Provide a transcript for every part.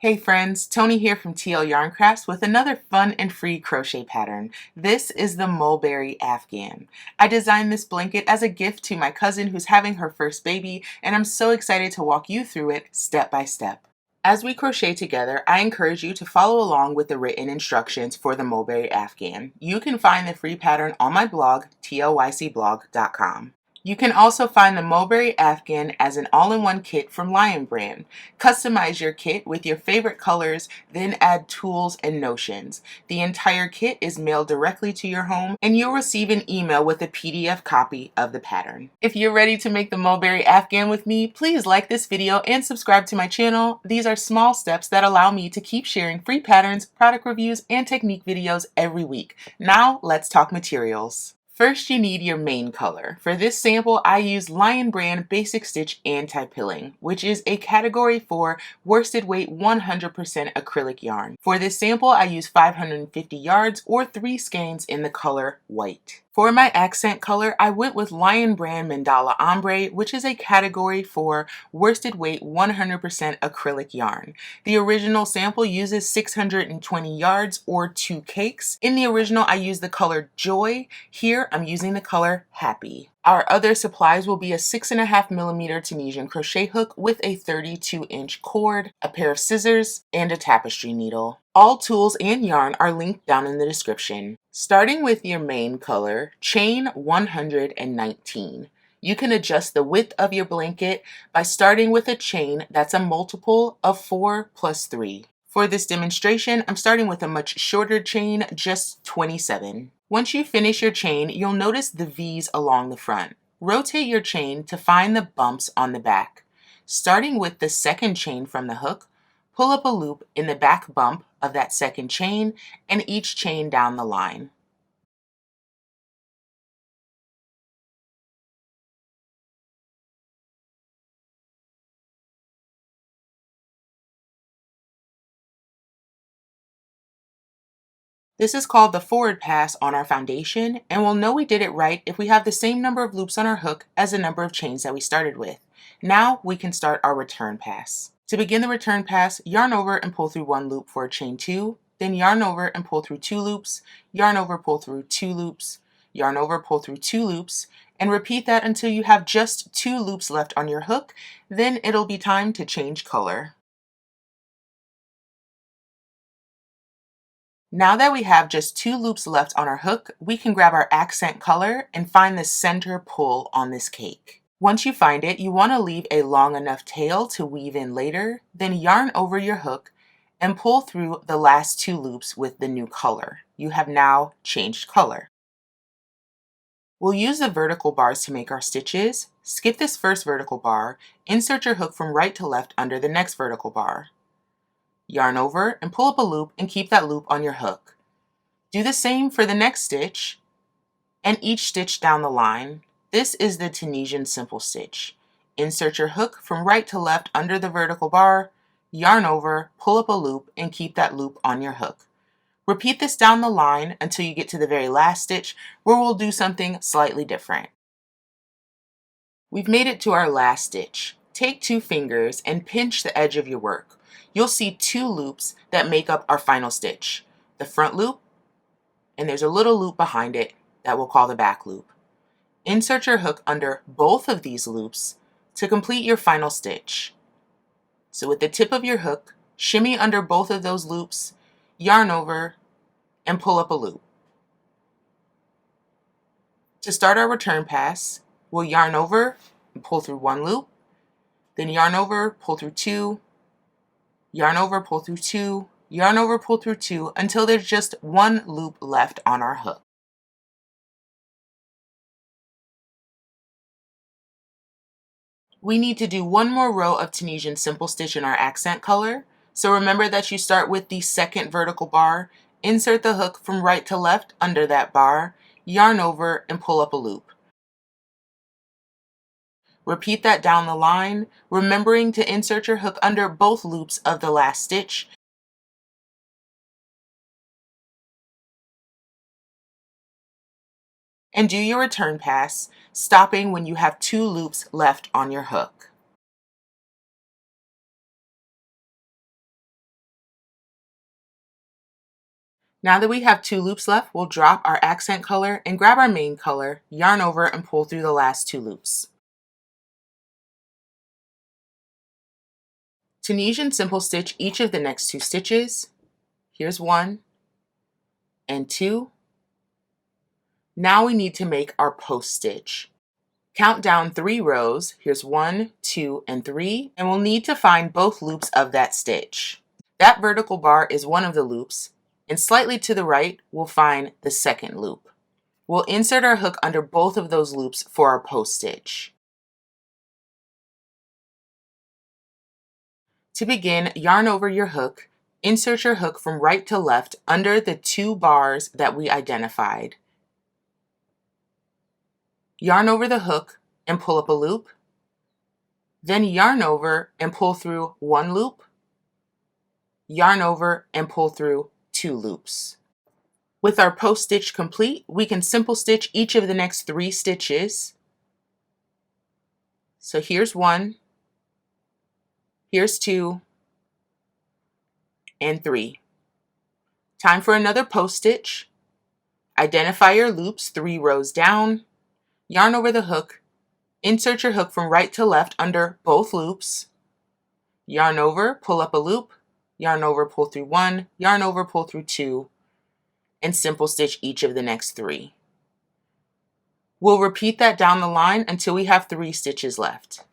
Hey friends, Tony here from TL Yarn Crafts with another fun and free crochet pattern. This is the Mulberry Afghan. I designed this blanket as a gift to my cousin who's having her first baby, and I'm so excited to walk you through it step by step. As we crochet together, I encourage you to follow along with the written instructions for the Mulberry Afghan. You can find the free pattern on my blog, tlycblog.com. You can also find the Mulberry Afghan as an all-in-one kit from Lion Brand. Customize your kit with your favorite colors, then add tools and notions. The entire kit is mailed directly to your home, and you'll receive an email with a PDF copy of the pattern. If you're ready to make the Mulberry Afghan with me, please like this video and subscribe to my channel. These are small steps that allow me to keep sharing free patterns, product reviews, and technique videos every week. Now, let's talk materials. First, you need your main color. For this sample, I use Lion Brand Basic Stitch Anti-Pilling, which is a category for worsted weight 100% acrylic yarn. For this sample, I use 550 yards or 3 skeins in the color white. For my accent color, I went with Lion Brand Mandala Ombre, which is a category for worsted weight 100% acrylic yarn. The original sample uses 620 yards or 2 cakes. In the original, I used the color Joy. Here, I'm using the color Happy. Our other supplies will be a 6.5mm Tunisian crochet hook with a 32-inch cord, a pair of scissors, and a tapestry needle. All tools and yarn are linked down in the description. Starting with your main color, chain 119. You can adjust the width of your blanket by starting with a chain that's a multiple of 4 plus 3. For this demonstration, I'm starting with a much shorter chain, just 27. Once you finish your chain, you'll notice the V's along the front. Rotate your chain to find the bumps on the back. Starting with the second chain from the hook, pull up a loop in the back bump of that second chain and each chain down the line. This is called the forward pass on our foundation, and we'll know we did it right if we have the same number of loops on our hook as the number of chains that we started with. Now we can start our return pass. To begin the return pass, yarn over and pull through 1 loop for a chain 2, then yarn over and pull through 2 loops, yarn over, pull through 2 loops, yarn over, pull through 2 loops, and repeat that until you have just 2 loops left on your hook. Then it'll be time to change color. Now that we have just 2 loops left on our hook, we can grab our accent color and find the center pull on this cake. Once you find it, you want to leave a long enough tail to weave in later, then yarn over your hook and pull through the last 2 loops with the new color. You have now changed color. We'll use the vertical bars to make our stitches. Skip this first vertical bar, insert your hook from right to left under the next vertical bar. Yarn over and pull up a loop and keep that loop on your hook. Do the same for the next stitch and each stitch down the line. This is the Tunisian simple stitch. Insert your hook from right to left under the vertical bar, yarn over, pull up a loop, and keep that loop on your hook. Repeat this down the line until you get to the very last stitch where we'll do something slightly different. We've made it to our last stitch. Take 2 fingers and pinch the edge of your work. You'll see 2 loops that make up our final stitch. The front loop, and there's a little loop behind it that we'll call the back loop. Insert your hook under both of these loops to complete your final stitch. So with the tip of your hook, shimmy under both of those loops, yarn over, and pull up a loop. To start our return pass, we'll yarn over and pull through 1 loop, then yarn over, pull through 2, yarn over, pull through 2, yarn over, pull through 2 until there's just 1 loop left on our hook. We need to do 1 more row of Tunisian simple stitch in our accent color. So remember that you start with the second vertical bar, insert the hook from right to left under that bar, yarn over and pull up a loop. Repeat that down the line, remembering to insert your hook under both loops of the last stitch. And do your return pass, stopping when you have 2 loops left on your hook. Now that we have 2 loops left, we'll drop our accent color and grab our main color, yarn over and pull through the last 2 loops. Tunisian simple stitch each of the next 2 stitches. Here's 1 and 2. Now we need to make our post stitch. Count down 3 rows. Here's 1, 2, and 3, and we'll need to find both loops of that stitch. That vertical bar is one of the loops, and slightly to the right, we'll find the second loop. We'll insert our hook under both of those loops for our post stitch. To begin, yarn over your hook, insert your hook from right to left under the 2 bars that we identified. Yarn over the hook and pull up a loop, then yarn over and pull through 1 loop, yarn over and pull through 2 loops. With our post stitch complete, we can simple stitch each of the next 3 stitches. So here's 1, here's 2, and 3. Time for another post stitch. Identify your loops 3 rows down, yarn over the hook, insert your hook from right to left under both loops, yarn over, pull up a loop, yarn over, pull through 1, yarn over, pull through 2, and simple stitch each of the next 3. We'll repeat that down the line until we have 3 stitches left.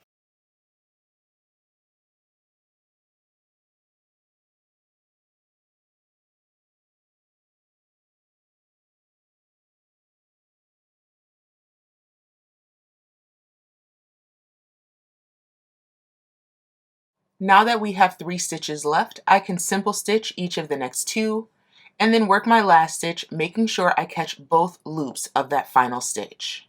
Now that we have 3 stitches left, I can simple stitch each of the next 2, and then work my last stitch, making sure I catch both loops of that final stitch.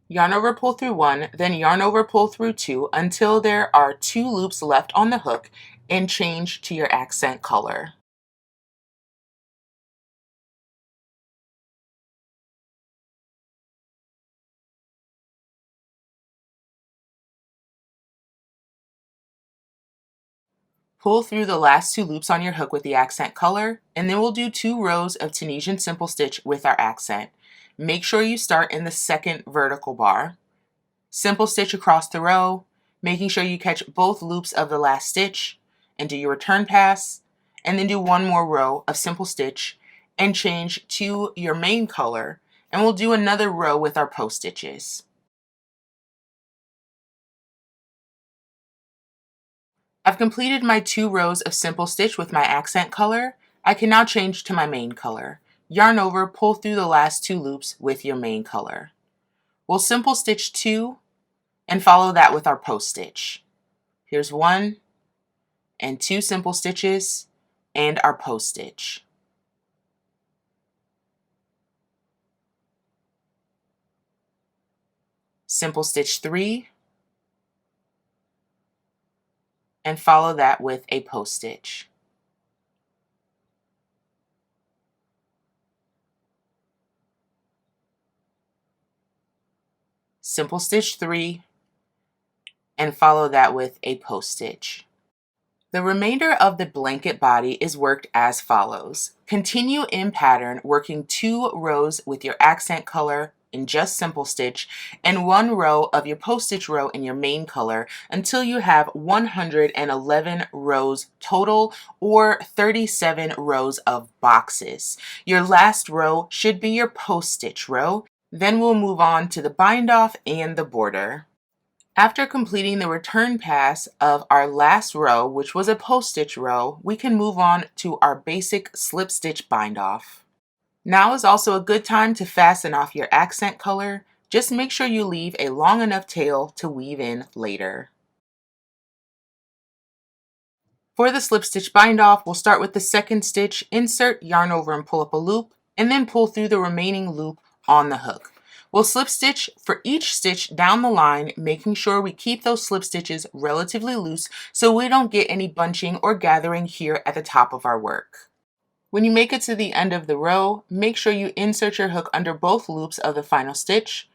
Yarn over, pull through 1, then yarn over, pull through 2 until there are 2 loops left on the hook, and change to your accent color. Pull through the last 2 loops on your hook with the accent color, and then we'll do 2 rows of Tunisian simple stitch with our accent. Make sure you start in the second vertical bar. Simple stitch across the row, making sure you catch both loops of the last stitch, and do your return pass, and then do 1 more row of simple stitch and change to your main color, and we'll do another row with our post stitches. I've completed my 2 rows of simple stitch with my accent color. I can now change to my main color. Yarn over, pull through the last 2 loops with your main color. We'll simple stitch 2 and follow that with our post stitch. Here's 1 and 2 simple stitches and our post stitch. Simple stitch 3 and follow that with a post stitch. Simple stitch 3 and follow that with a post stitch. The remainder of the blanket body is worked as follows. Continue in pattern, working 2 rows with your accent color in just simple stitch and 1 row of your post stitch row in your main color until you have 111 rows total, or 37 rows of boxes. Your last row should be your post stitch row. Then we'll move on to the bind off and the border. After completing the return pass of our last row, which was a post stitch row, we can move on to our basic slip stitch bind off. Now is also a good time to fasten off your accent color. Just make sure you leave a long enough tail to weave in later. For the slip stitch bind off, we'll start with the second stitch, insert, yarn over and pull up a loop, and then pull through the remaining loop on the hook. We'll slip stitch for each stitch down the line, making sure we keep those slip stitches relatively loose so we don't get any bunching or gathering here at the top of our work. When you make it to the end of the row, make sure you insert your hook under both loops of the final stitch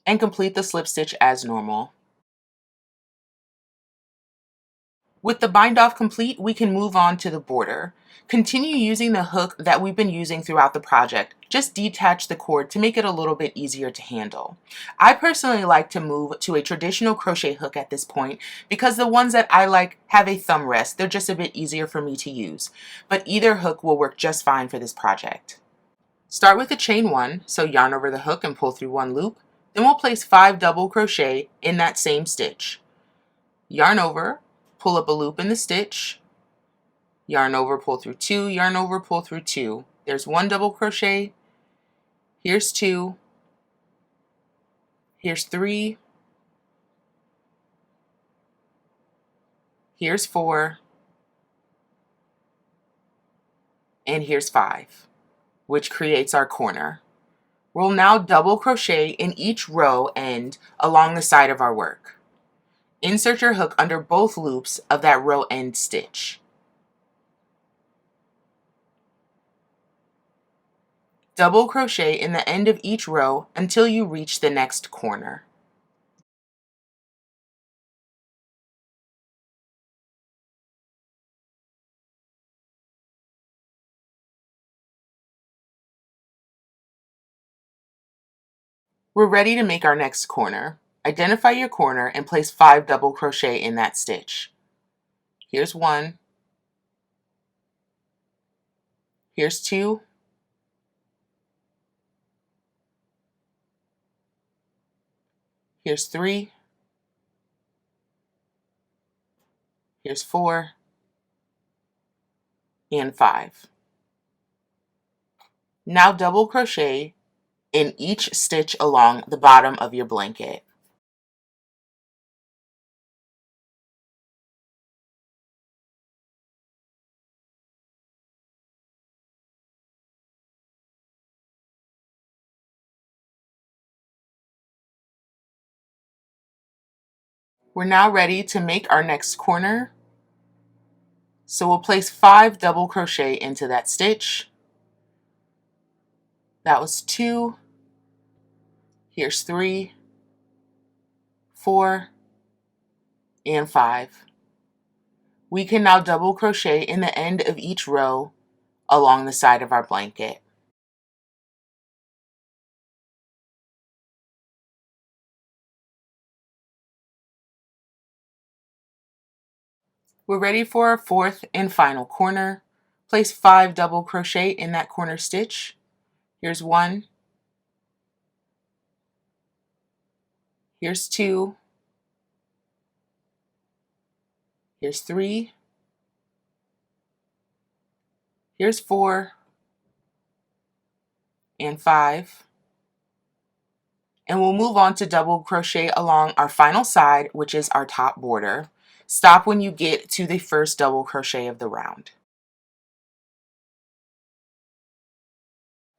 and complete the slip stitch as normal. With the bind off complete, we can move on to the border. Continue using the hook that we've been using throughout the project. Just detach the cord to make it a little bit easier to handle. I personally like to move to a traditional crochet hook at this point because the ones that I like have a thumb rest. They're just a bit easier for me to use, but either hook will work just fine for this project. Start with a chain 1, so yarn over the hook and pull through 1 loop. Then we'll place 5 double crochet in that same stitch. Yarn over, pull up a loop in the stitch, yarn over, pull through 2, yarn over, pull through 2. There's 1 double crochet, here's 2, here's 3, here's 4, and here's 5, which creates our corner. We'll now double crochet in each row end along the side of our work. Insert your hook under both loops of that row end stitch. Double crochet in the end of each row until you reach the next corner. We're ready to make our next corner. Identify your corner and place 5 double crochet in that stitch. Here's 1, here's 2, here's 3, here's 4, and 5. Now double crochet in each stitch along the bottom of your blanket. We're now ready to make our next corner. So we'll place 5 double crochet into that stitch. That was 2, here's 3, 4, and 5. We can now double crochet in the end of each row along the side of our blanket. We're ready for our 4th and final corner. Place 5 double crochet in that corner stitch. Here's 1, here's 2, here's 3, here's 4, and 5. And we'll move on to double crochet along our final side, which is our top border. Stop when you get to the first double crochet of the round.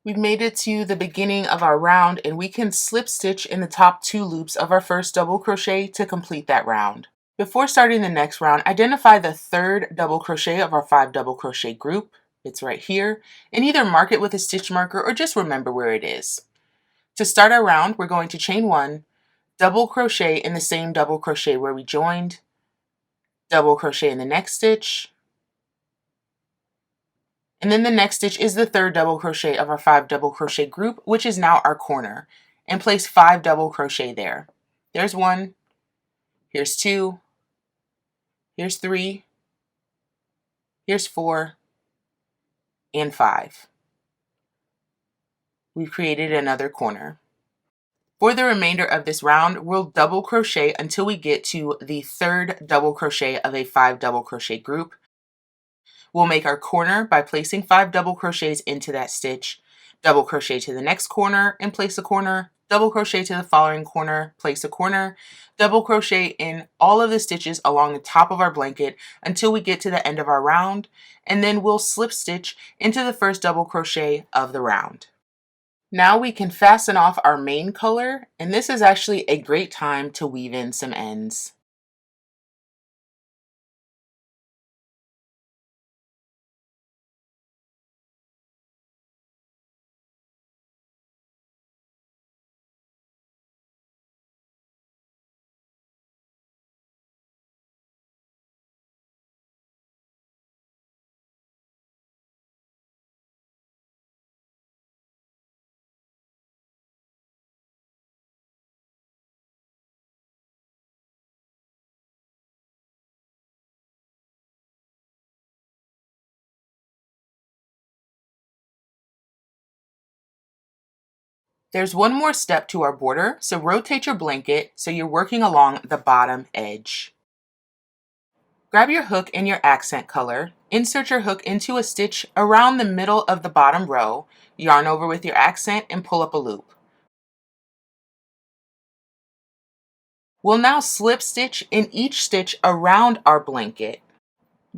We've made it to the beginning of our round, and we can slip stitch in the top 2 loops of our first double crochet to complete that round. Before starting the next round, identify the 3rd double crochet of our 5 double crochet group. It's right here, and either mark it with a stitch marker or just remember where it is. To start our round, we're going to chain 1, double crochet in the same double crochet where we joined, double crochet in the next stitch, and then the next stitch is the 3rd double crochet of our 5 double crochet group, which is now our corner, and place 5 double crochet there. There's 1, here's 2, here's 3, here's 4, and 5. We've created another corner. For the remainder of this round, we'll double crochet until we get to the 3rd double crochet of a 5 double crochet group. We'll make our corner by placing 5 double crochets into that stitch, double crochet to the next corner and place a corner, double crochet to the following corner, place a corner, double crochet in all of the stitches along the top of our blanket until we get to the end of our round, and then we'll slip stitch into the first double crochet of the round. Now we can fasten off our main color, and this is actually a great time to weave in some ends. There's one more step to our border, so rotate your blanket so you're working along the bottom edge. Grab your hook and your accent color, insert your hook into a stitch around the middle of the bottom row, yarn over with your accent and pull up a loop. We'll now slip stitch in each stitch around our blanket,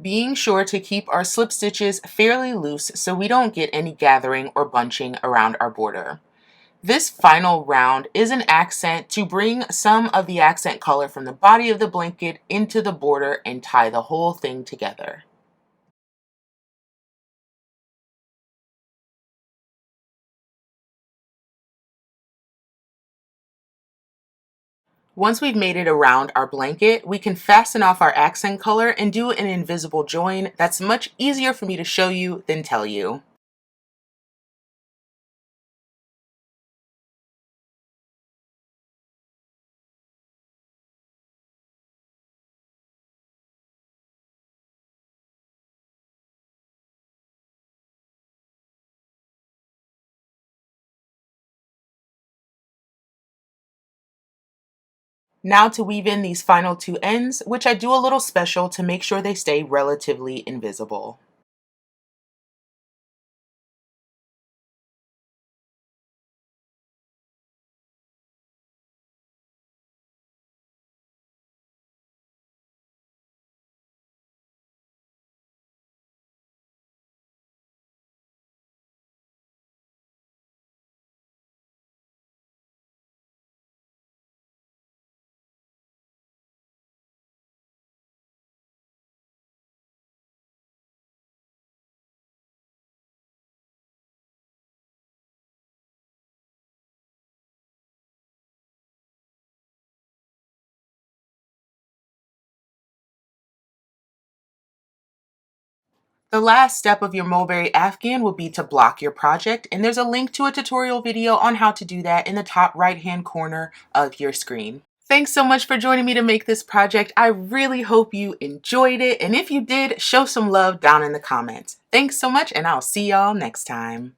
being sure to keep our slip stitches fairly loose so we don't get any gathering or bunching around our border. This final round is an accent to bring some of the accent color from the body of the blanket into the border and tie the whole thing together. Once we've made it around our blanket, we can fasten off our accent color and do an invisible join that's much easier for me to show you than tell you. Now to weave in these final two ends, which I do a little special to make sure they stay relatively invisible. The last step of your Mulberry Afghan will be to block your project, and there's a link to a tutorial video on how to do that in the top right-hand corner of your screen. Thanks so much for joining me to make this project. I really hope you enjoyed it, and if you did, show some love down in the comments. Thanks so much, and I'll see y'all next time.